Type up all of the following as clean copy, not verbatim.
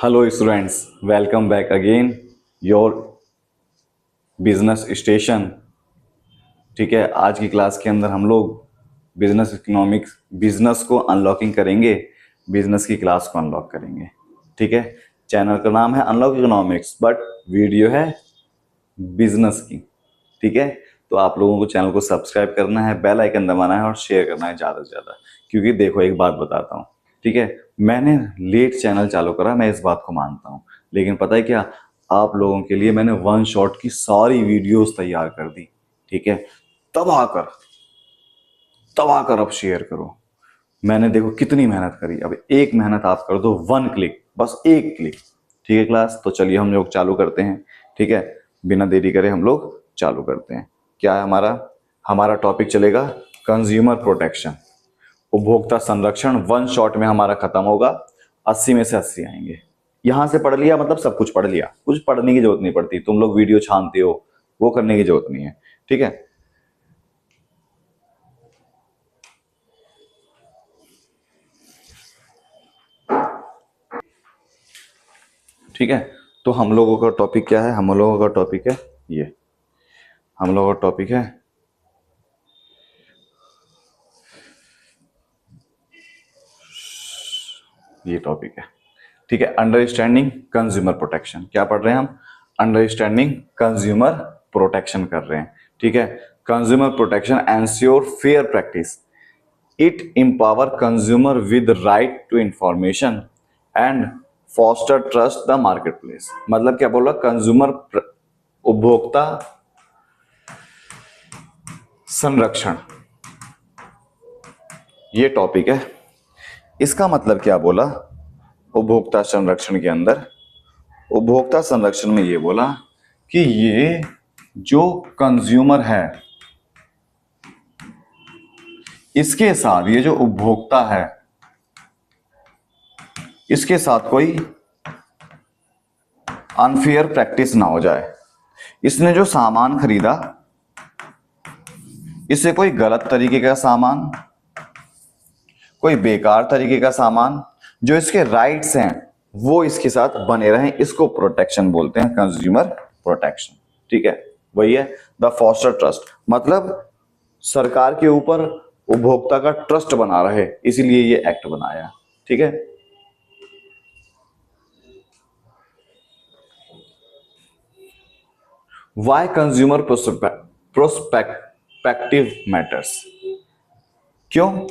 Hello students, welcome back again your business station. ठीक है, आज की क्लास के अंदर हम लोग बिजनेस इकोनॉमिक्स, बिजनेस को अनलॉकिंग करेंगे, बिजनेस की क्लास को अनलॉक करेंगे। ठीक है, चैनल का नाम है अनलॉक इकोनॉमिक्स, बट वीडियो है बिजनेस की। ठीक है, तो आप लोगों को चैनल को सब्सक्राइब करना है, बेल आइकन दबाना है और शेयर करना है ज़्यादा से ज़्यादा। क्योंकि देखो, एक बात बताता हूँ, ठीक है, मैंने लेट चैनल चालू करा, मैं इस बात को मानता हूँ, लेकिन पता है क्या, आप लोगों के लिए मैंने वन शॉट की सारी वीडियोस तैयार कर दी। ठीक है, तब आकर अब शेयर करो। मैंने देखो कितनी मेहनत करी, अब एक मेहनत आप कर दो, वन क्लिक, बस एक क्लिक। ठीक है क्लास, तो चलिए हम लोग चालू करते हैं। ठीक है, बिना देरी करे हम लोग चालू करते हैं। क्या है हमारा हमारा टॉपिक चलेगा कंज्यूमर प्रोटेक्शन, उपभोक्ता संरक्षण। वन शॉट में हमारा खत्म होगा, 80 में से 80 आएंगे। यहां से पढ़ लिया मतलब सब कुछ पढ़ लिया, कुछ पढ़ने की जरूरत नहीं पड़ती। तुम लोग वीडियो छानते हो, वो करने की जरूरत नहीं है। ठीक है, ठीक है, तो हम लोगों का टॉपिक क्या है? हम लोगों का टॉपिक है ये, हम लोगों का टॉपिक है ये टॉपिक है। ठीक है, अंडरस्टैंडिंग कंज्यूमर प्रोटेक्शन। क्या पढ़ रहे हैं हम? अंडरस्टैंडिंग कंज्यूमर प्रोटेक्शन कर रहे हैं। ठीक है, consumer protection ensure fair practice, it empower consumer with right to information and foster trust the marketplace. मतलब क्या बोला? कंज्यूमर उपभोक्ता संरक्षण, ये टॉपिक है। इसका मतलब क्या बोला? उपभोक्ता संरक्षण के अंदर, उपभोक्ता संरक्षण में ये बोला कि ये जो कंज्यूमर है, इसके साथ, ये जो उपभोक्ता है, इसके साथ कोई अनफेयर प्रैक्टिस ना हो जाए। इसने जो सामान खरीदा, इससे कोई गलत तरीके का सामान, कोई बेकार तरीके का सामान, जो इसके राइट्स हैं वो इसके साथ बने रहें, इसको प्रोटेक्शन बोलते हैं, कंज्यूमर प्रोटेक्शन। ठीक है, वही है द फॉस्टर ट्रस्ट। मतलब सरकार के ऊपर उपभोक्ता का ट्रस्ट बना रहे, इसीलिए ये एक्ट बनाया। ठीक है, वाई कंज्यूमर प्रोस्पेक्टिव मैटर्स। क्यों?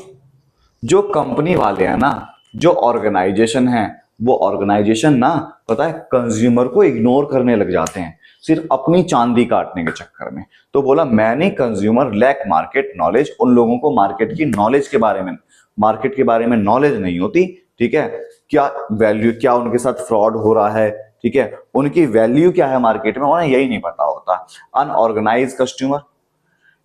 जो कंपनी वाले हैं ना, जो ऑर्गेनाइजेशन है, वो ऑर्गेनाइजेशन ना, पता है, कंज्यूमर को इग्नोर करने लग जाते हैं सिर्फ अपनी चांदी काटने के चक्कर में। तो बोला many consumer lack market knowledge, उन लोगों को मार्केट की नॉलेज के बारे में, मार्केट के बारे में नॉलेज नहीं होती। ठीक है, क्या वैल्यू, क्या उनके साथ फ्रॉड हो रहा है, ठीक है, उनकी वैल्यू क्या है मार्केट में, उन्हें यही नहीं पता होता। Unorganised customer,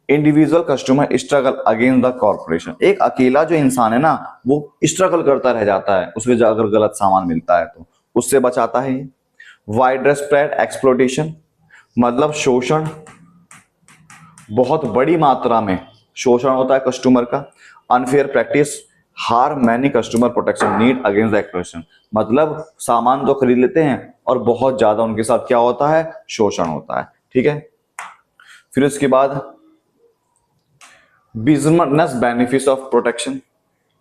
individual customer struggle against the corporation. एक अकेला जो इंसान है ना, वो स्ट्रगल करता रह जाता है, उसमें अगर गलत सामान मिलता है तो उससे बचाता है ये। वाइड स्प्रेड एक्सप्लॉइटेशन, मतलब शोषण, बहुत बड़ी मात्रा में शोषण होता है कस्टमर का। Unfair practice harm many customer protection need against the exploitation, मतलब सामान तो खरीद लेते हैं और बहुत ज्यादा उनके साथ क्या होता है? शोषण होता है। ठीक है, फिर उसके बाद बिजनेस बेनिफिट ऑफ प्रोटेक्शन।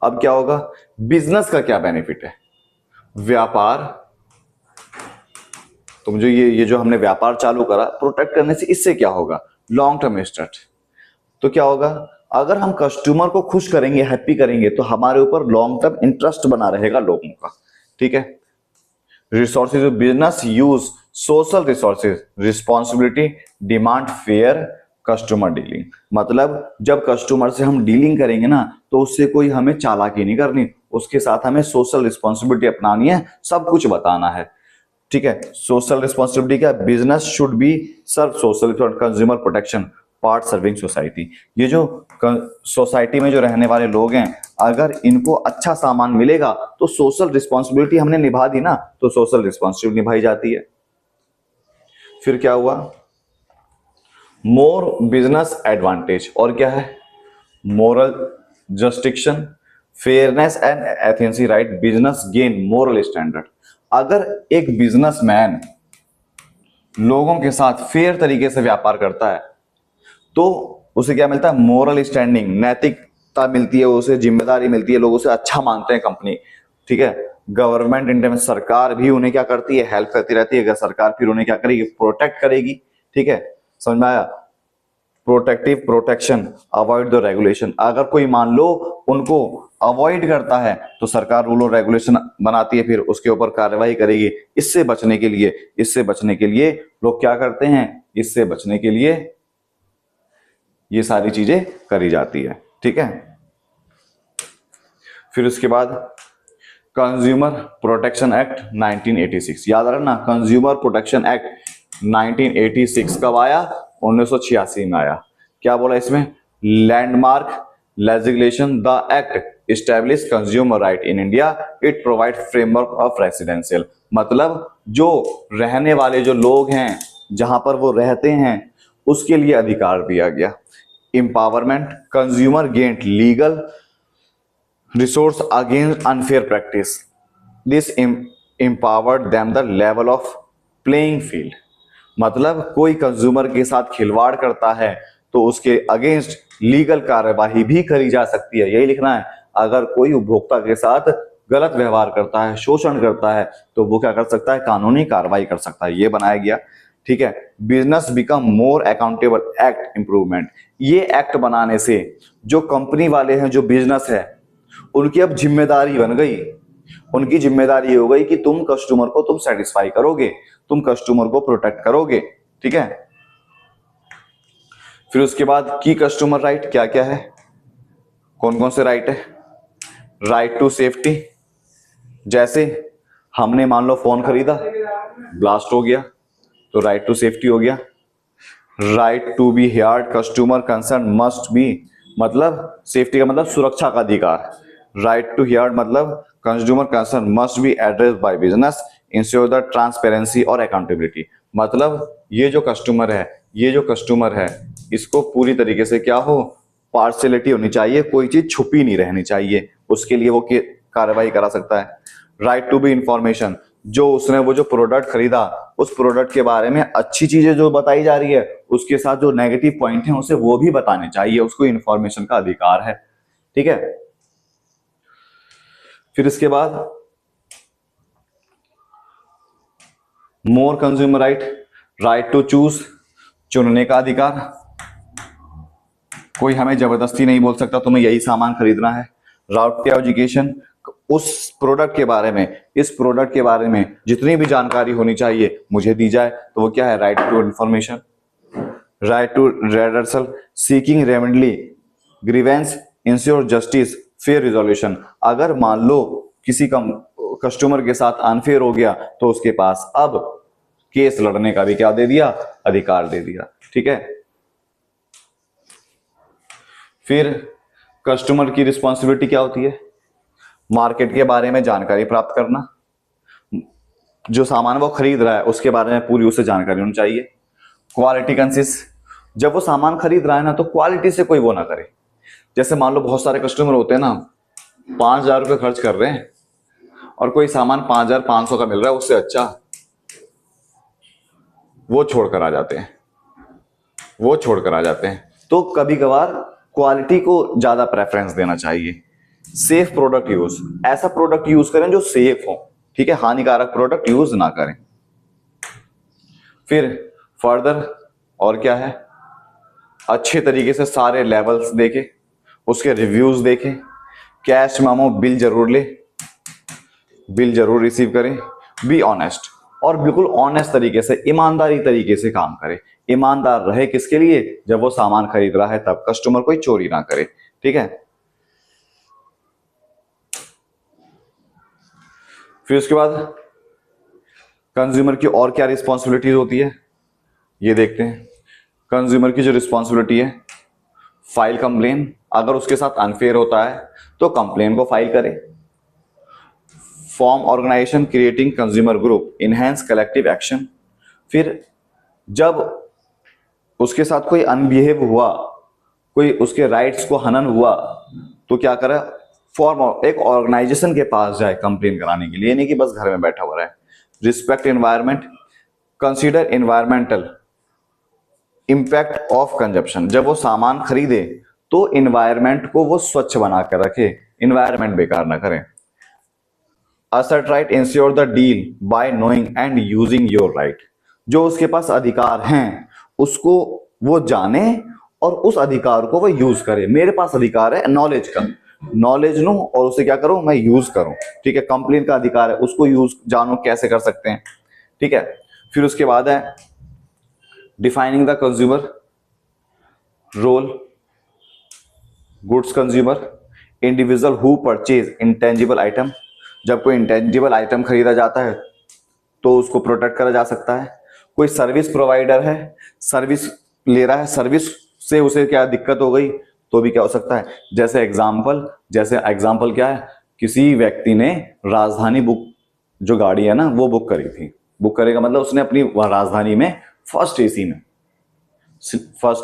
अब क्या होगा? बिजनेस का क्या बेनिफिट है? व्यापार, तुम जो ये जो हमने व्यापार चालू करा, प्रोटेक्ट करने से इससे क्या होगा? Long term straight. तो क्या होगा? अगर हम कस्टमर को खुश करेंगे, हैप्पी करेंगे, तो हमारे ऊपर लॉन्ग टर्म इंटरेस्ट बना रहेगा लोगों का। ठीक है, resources business use social resources responsibility demand fair customer dealing. मतलब जब कस्टमर से हम डीलिंग करेंगे ना, तो उससे कोई हमें चालाकी नहीं करनी, उसके साथ हमें सोशल रिस्पॉन्सिबिलिटी अपनानी है, सब कुछ बताना है। ठीक है, सोशल रिस्पॉन्सिबिलिटी क्या? Business should be serve social consumer protection part serving society. ये जो सोसाइटी में जो रहने वाले लोग हैं, अगर इनको अच्छा सामान मिलेगा तो सोशल रिस्पॉन्सिबिलिटी हमने निभा दी ना, तो सोशल रिस्पॉन्सिबिलिटी निभाई जाती है। फिर क्या हुआ? मोर बिजनेस एडवांटेज, और क्या है? मोरल जस्टिक्शन, फेयरनेस एंड एथेंसी right, business gain moral standard. अगर एक बिजनेसमैन लोगों के साथ फेयर तरीके से व्यापार करता है तो उसे क्या मिलता है, मोरल स्टैंडिंग, नैतिकता मिलती है, उसे जिम्मेदारी मिलती है, लोग उसे अच्छा मानते हैं कंपनी। ठीक है, गवर्नमेंट इन टर्म्स, सरकार भी उन्हें क्या करती है, हेल्प करती रहती है। अगर सरकार फिर उन्हें क्या करेगी, प्रोटेक्ट करेगी। ठीक है, समझ में आया? Protective protection, avoid the regulation. अगर कोई मान लो उनको अवॉइड करता है तो सरकार रूल और रेगुलेशन बनाती है, फिर उसके ऊपर कार्रवाई करेगी। इससे बचने के लिए लोग क्या करते हैं, इससे बचने के लिए ये सारी चीजें करी जाती है। ठीक है, फिर उसके बाद कंज्यूमर प्रोटेक्शन एक्ट 1986, याद रखना, कंज्यूमर प्रोटेक्शन एक्ट 1986 कब आया, 1986 में आया। क्या बोला इसमें, landmark legislation, the act establish consumer right in India, it provide framework of residential. मतलब जो रहने वाले जो लोग हैं, जहां पर वो रहते हैं, उसके लिए अधिकार दिया गया। empowerment, consumer gained legal resource against unfair practice. This empowered them the level of playing field. मतलब कोई कंज्यूमर के साथ खिलवाड़ करता है तो उसके अगेंस्ट लीगल कार्यवाही भी करी जा सकती है, यही लिखना है। अगर कोई उपभोक्ता के साथ गलत व्यवहार करता है, शोषण करता है, तो वो क्या कर सकता है, कानूनी कार्रवाई कर सकता है, ये बनाया गया। ठीक है, business become more accountable act improvement. ये एक्ट बनाने से जो कंपनी वाले हैं, जो बिजनेस है, उनकी अब जिम्मेदारी बन गई। उनकी जिम्मेदारी हो गई कि तुम कस्टमर को तुम सेटिस्फाई करोगे, तुम कस्टमर को प्रोटेक्ट करोगे। ठीक है, फिर उसके बाद की कस्टमर राइट क्या क्या है, कौन कौन से राइट है। राइट टू सेफ्टी, जैसे हमने मान लो फोन खरीदा, ब्लास्ट हो गया तो राइट टू सेफ्टी हो गया। Right to be heard, customer concern must be, मतलब सेफ्टी का मतलब सुरक्षा का अधिकार। राइट टू हियर्ड मतलब consumer concern must be address by business, ensure the transparency और अकाउंटेबिलिटी। मतलब ये जो कस्टमर है इसको पूरी तरीके से क्या हो, पार्शियलिटी होनी चाहिए, कोई चीज छुपी नहीं रहनी चाहिए, उसके लिए वो कार्रवाई करा सकता है। राइट टू बी इंफॉर्मेशन, जो उसने वो जो प्रोडक्ट खरीदा उस प्रोडक्ट के बारे में अच्छी चीजें जो बताई जा रही है, उसके साथ जो नेगेटिव पॉइंट है उसे वो भी बताने चाहिए, उसको इंफॉर्मेशन का अधिकार है। ठीक है, फिर इसके बाद more consumer right, right to choose, चुनने का अधिकार, कोई हमें जबरदस्ती नहीं बोल सकता तुम्हें यही सामान खरीदना है। राउट टू एजुकेशन, उस प्रोडक्ट के बारे में, इस प्रोडक्ट के बारे में जितनी भी जानकारी होनी चाहिए मुझे दी जाए, तो वो क्या है, right to information. Right to redressal, seeking remedy grievance, ensure justice, fair resolution. अगर मान लो किसी कस्टमर के साथ अनफेयर हो गया तो उसके पास अब केस लड़ने का भी क्या दे दिया, अधिकार दे दिया। ठीक है, फिर कस्टमर की रिस्पॉन्सिबिलिटी क्या होती है, मार्केट के बारे में जानकारी प्राप्त करना, जो सामान वो खरीद रहा है उसके बारे में पूरी उसे जानकारी होनी चाहिए। क्वालिटी कंसिस, जब वो सामान खरीद रहा है ना तो क्वालिटी से कोई वो ना करे। जैसे मान लो बहुत सारे कस्टमर होते हैं ना, 5,000 रुपये खर्च कर रहे हैं और कोई सामान 5,500 का मिल रहा है उससे अच्छा, वो छोड़कर आ जाते हैं। तो कभी कभार क्वालिटी को ज्यादा प्रेफरेंस देना चाहिए। सेफ प्रोडक्ट यूज, ऐसा प्रोडक्ट यूज करें जो सेफ हो। ठीक है, हानिकारक प्रोडक्ट यूज ना करें। फिर फर्दर और क्या है, अच्छे तरीके से सारे लेवल्स देखे, उसके रिव्यूज देखे, कैश मेमो बिल जरूर रिसीव करें। बी ऑनेस्ट, और बिल्कुल ऑनेस्ट तरीके से, ईमानदारी तरीके से काम करें। ईमानदार रहे किसके लिए, जब वो सामान खरीद रहा है तब कस्टमर कोई चोरी ना करे। ठीक है, फिर उसके बाद कंज्यूमर की और क्या रिस्पॉन्सिबिलिटीज होती है ये देखते हैं। कंज्यूमर की जो रिस्पॉन्सिबिलिटी है, फाइल कंप्लेन, अगर उसके साथ अनफेयर होता है तो कंप्लेन को फाइल करे। Form organisation creating consumer group, enhance collective action. फिर जब उसके साथ कोई अनबिहेव हुआ, कोई उसके राइट्स को हनन हुआ, तो क्या करे, फॉर्म एक ऑर्गेनाइजेशन के पास जाए कंप्लेन कराने के लिए, नहीं कि बस घर में बैठा हुआ रहे। Respect environment, consider environmental impact of consumption. जब वो सामान खरीदे तो इन्वायरमेंट को वो स्वच्छ बना कर रखे, इन्वायरमेंट बेकार ना करें। assert right ensure the deal by knowing and using your right। जो उसके पास अधिकार हैं उसको वो जाने और उस अधिकार को वो यूज करे। मेरे पास अधिकार है नॉलेज का, नॉलेज लूं और उसे क्या करूं, मैं यूज करूं। ठीक है, कंप्लेन का अधिकार है, उसको यूज जानो कैसे कर सकते हैं। ठीक है, फिर उसके बाद है defining the consumer role, goods consumer, individual who purchase intangible item. जब कोई इंटेंजिबल आइटम खरीदा जाता है तो उसको प्रोटेक्ट करा जा सकता है। कोई सर्विस प्रोवाइडर है, सर्विस ले रहा है, सर्विस से उसे क्या दिक्कत हो गई तो भी क्या हो सकता है। जैसे एग्जाम्पल क्या है, किसी व्यक्ति ने राजधानी बुक जो गाड़ी है ना वो बुक करी थी। बुक करेगा मतलब उसने अपनी राजधानी में फर्स्ट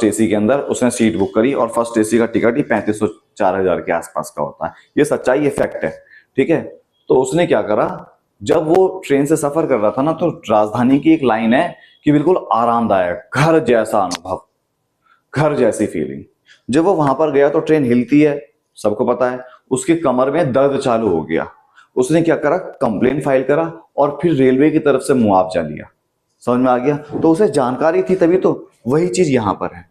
एसी के अंदर उसने सीट बुक करी और फर्स्ट एसी का टिकट ही 3500-4000 के आसपास का होता है। ये सच्चाई, ये फैक्ट है। ठीक है, तो उसने क्या करा, जब वो ट्रेन से सफर कर रहा था ना तो राजधानी की एक लाइन है कि बिल्कुल आरामदायक, घर जैसा अनुभव, घर जैसी फीलिंग। जब वो वहां पर गया तो ट्रेन हिलती है, सबको पता है। उसके कमर में दर्द चालू हो गया। उसने क्या करा, कंप्लेन फाइल करा और फिर रेलवे की तरफ से मुआवजा लिया। समझ में आ गया? तो उसे जानकारी थी, तभी तो। वही चीज यहां पर है।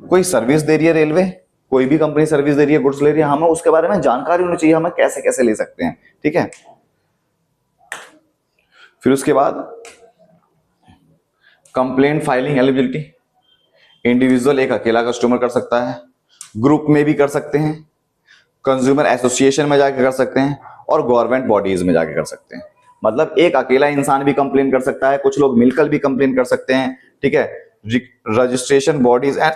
कोई सर्विस दे रही है रेलवे, कोई भी कंपनी सर्विस दे रही है, गुड्स ले रही है, हमें उसके बारे में जानकारी होनी चाहिए, हमें कैसे कैसे ले सकते हैं। ठीक है, फिर उसके बाद कंप्लेंट फाइलिंग एलिजिबिलिटी। इंडिविजुअल एक अकेला कस्टमर कर सकता है, ग्रुप में भी कर सकते हैं, कंज्यूमर एसोसिएशन में जाके कर सकते हैं और गवर्नमेंट बॉडीज में जाके कर सकते हैं। मतलब एक अकेला इंसान भी कंप्लेन कर सकता है, कुछ लोग मिलकर भी कंप्लेन कर सकते हैं। ठीक है, registration bodies and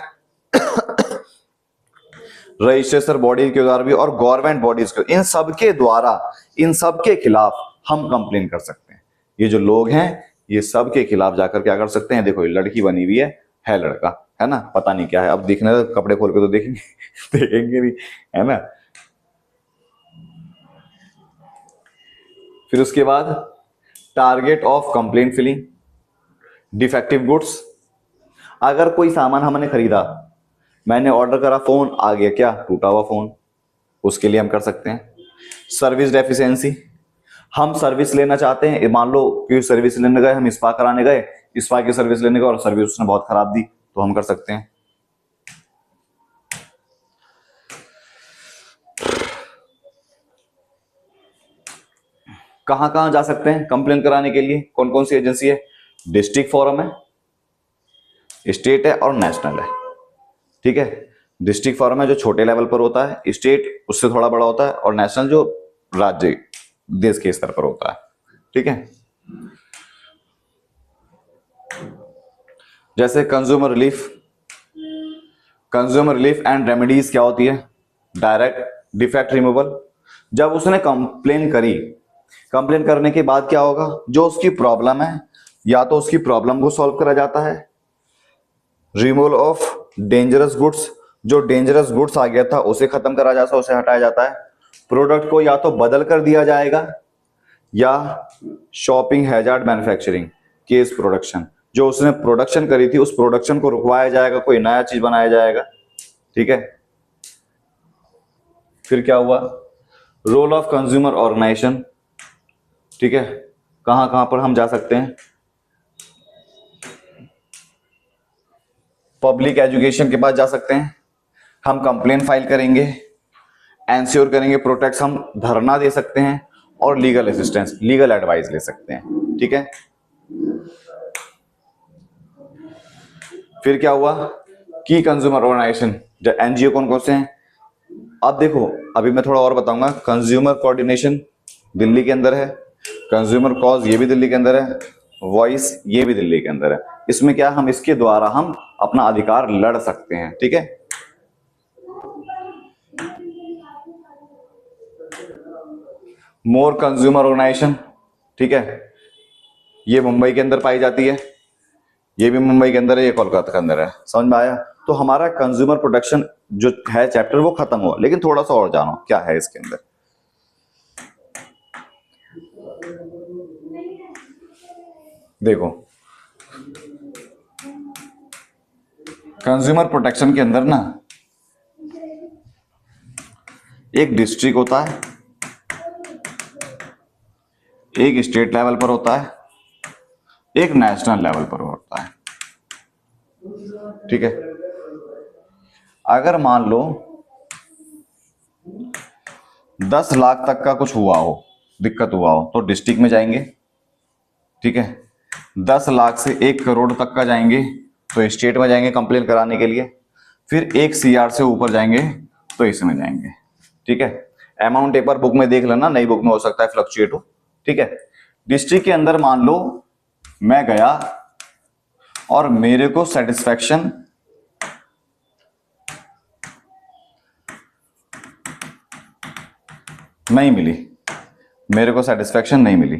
registration body के द्वारा भी और गवर्नमेंट बॉडीज के, इन सबके द्वारा, इन सबके खिलाफ हम कंप्लेन कर सकते हैं। ये जो लोग हैं ये सबके खिलाफ जाकर क्या कर सकते हैं। देखो ये लड़की बनी हुई है लड़का, है ना, पता नहीं क्या है, अब देखने तो कपड़े खोल के तो देखेंगे देखेंगे नहीं, है ना। फिर उसके बाद target of complaint filing, defective goods. अगर कोई सामान हमने खरीदा, मैंने ऑर्डर करा, फोन आ गया, क्या, टूटा हुआ फोन, उसके लिए हम कर सकते हैं। सर्विस डेफिशिएंसी, हम सर्विस लेना चाहते हैं, मान लो कि सर्विस लेने गए, हम स्पा कराने गए, स्पा की सर्विस लेने गए और सर्विस उसने बहुत खराब दी, तो हम कर सकते हैं। कहां कहां जा सकते हैं कंप्लेन कराने के लिए, कौन कौन सी एजेंसी है। डिस्ट्रिक्ट फोरम है, स्टेट है और नेशनल है। ठीक है, डिस्ट्रिक्ट फोरम है जो छोटे लेवल पर होता है, स्टेट उससे थोड़ा बड़ा होता है और नेशनल जो राज्य देश के स्तर पर होता है। ठीक है, जैसे कंज्यूमर रिलीफ एंड रेमेडीज क्या होती है, डायरेक्ट डिफेक्ट रिमूवल। जब उसने कंप्लेन करी, कंप्लेन करने के बाद क्या होगा, जो उसकी प्रॉब्लम है या तो उसकी प्रॉब्लम को सॉल्व करा जाता है। रिमूवल ऑफ डेंजरस गुड्स, जो डेंजरस गुड्स आ गया था उसे खत्म करा जाता है, उसे हटाया जाता है। प्रोडक्ट को या तो बदल कर दिया जाएगा या shopping hazard manufacturing case production, जो उसने प्रोडक्शन करी थी उस प्रोडक्शन को रुकवाया जाएगा, कोई नया चीज बनाया जाएगा। ठीक है, फिर क्या हुआ, रोल ऑफ कंज्यूमर ऑर्गेनाइजेशन। ठीक है, कहां कहां पर हम जा सकते हैं, पब्लिक एजुकेशन के पास जा सकते हैं, हम कंप्लेन फाइल करेंगे, एंश्योर करेंगे प्रोटेक्ट, हम धरना दे सकते हैं और लीगल असिस्टेंस, लीगल एडवाइस ले सकते हैं। ठीक है, फिर क्या हुआ, की कंज्यूमर ऑर्गेनाइजेशन, जो एनजीओ कौन कौन से हैं। अब देखो, अभी मैं थोड़ा और बताऊंगा। कंज्यूमर कोऑर्डिनेशन दिल्ली के अंदर है, कंज्यूमर कॉज ये भी दिल्ली के अंदर है, वॉइस ये भी दिल्ली के अंदर है। इसमें क्या, हम इसके द्वारा हम अपना अधिकार लड़ सकते हैं। ठीक है, मोर कंज्यूमर ऑर्गेनाइजेशन, ठीक है, ये मुंबई के अंदर पाई जाती है, ये भी मुंबई के अंदर है, ये कोलकाता के अंदर है। समझ में आया? तो हमारा कंज्यूमर प्रोटेक्शन जो है चैप्टर वो खत्म हुआ, लेकिन थोड़ा सा और जानो क्या है इसके अंदर। देखो, कंज्यूमर प्रोटेक्शन के अंदर ना एक डिस्ट्रिक्ट होता है, एक स्टेट लेवल पर होता है, एक नेशनल लेवल पर होता है। ठीक है, अगर मान लो 10 लाख तक का कुछ हुआ हो, दिक्कत हुआ हो, तो डिस्ट्रिक्ट में जाएंगे। ठीक है, 10 लाख से 1 करोड़ तक का जाएंगे तो स्टेट में जाएंगे कंप्लेन कराने के लिए। फिर 1 CR से ऊपर जाएंगे तो इसमें जाएंगे। ठीक है, अमाउंट एक बार बुक में देख लेना, नई बुक में हो सकता है फ्लक्चुएट हो। ठीक है, डिस्ट्रिक्ट के अंदर मान लो मैं गया और मेरे को सेटिस्फैक्शन नहीं मिली, मेरे को सेटिस्फैक्शन नहीं मिली।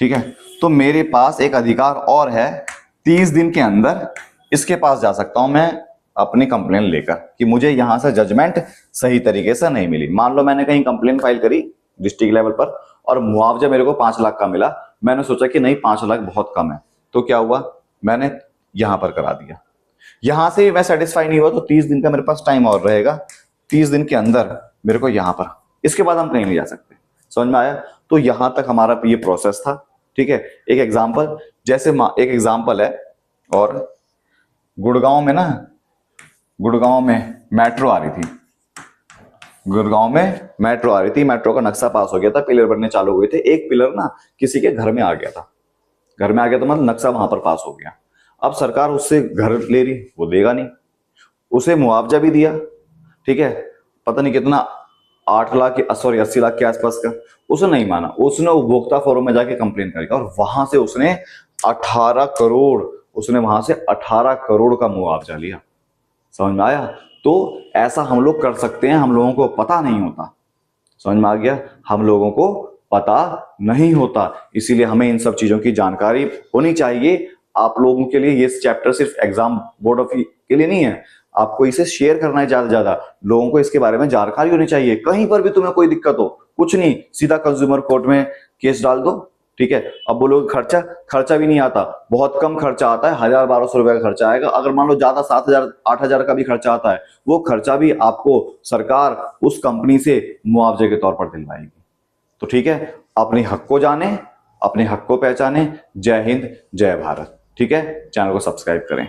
ठीक है, तो मेरे पास एक अधिकार और है, 30 दिन के अंदर इसके पास जा सकता हूं मैं अपनी कंप्लेन लेकर कि मुझे यहां से जजमेंट सही तरीके से नहीं मिली। मान लो मैंने कहीं कंप्लेन फाइल करी डिस्ट्रिक्ट लेवल पर और मुआवजा मेरे को 5 लाख का मिला, मैंने सोचा कि नहीं 5 लाख बहुत कम है, तो क्या हुआ, मैंने यहां पर करा दिया। यहां से मैं सेटिस्फाई नहीं हुआ तो 30 दिन का मेरे पास टाइम और रहेगा, 30 दिन के अंदर मेरे को यहां पर, इसके बाद हम कहीं नहीं जा सकते। समझ में आया? तो यहां तक हमारा ये प्रोसेस था। ठीक है, एक एग्जांपल, जैसे एक एग्जांपल है, और गुड़गांव में ना, गुड़गांव में मेट्रो आ रही थी, गुड़गांव में मेट्रो आ रही थी, मेट्रो का नक्शा पास हो गया था, पिलर बनने चालू हुए थे, एक पिलर ना किसी के घर में आ गया था, घर में आ गया तो मतलब नक्शा वहां पर पास हो गया। अब सरकार उससे घर ले रही, वो देगा नहीं, उसे मुआवजा भी दिया। ठीक है, पता नहीं कितना, 8 लाख सॉरी 80 लाख के आसपास का, उसने नहीं माना, उसने उपभोक्ता फोरम में जाके कंप्लेन करी और वहां से उसने 18 करोड़, उसने वहां से 18 करोड़ का मुआवजा लिया। समझ में आया? तो ऐसा हम लोग कर सकते हैं, हम लोगों को पता नहीं होता। समझ में आ गया? हम लोगों को पता नहीं होता, इसीलिए हमें इन सब चीजों की जानकारी होनी चाहिए। आप लोगों के लिए ये चैप्टर सिर्फ एग्जाम बोर्ड ऑफ के लिए नहीं है, आपको इसे शेयर करना है, ज्यादा से ज्यादा लोगों को इसके बारे में जानकारी होनी चाहिए। कहीं पर भी तुम्हें कोई दिक्कत हो, कुछ नहीं, सीधा कंज्यूमर कोर्ट में केस डाल दो। ठीक है, अब बोलोगे खर्चा, खर्चा भी नहीं आता, बहुत कम खर्चा आता है, 1000-1200 रुपए का खर्चा आएगा। अगर मान लो ज्यादा 7000-8000 का भी खर्चा आता है, वो खर्चा भी आपको सरकार उस कंपनी से मुआवजे के तौर पर दिलवाएगी। तो ठीक है, अपने हक को जाने, अपने हक को पहचाने। जय हिंद, जय भारत। ठीक है, चैनल को सब्सक्राइब करें।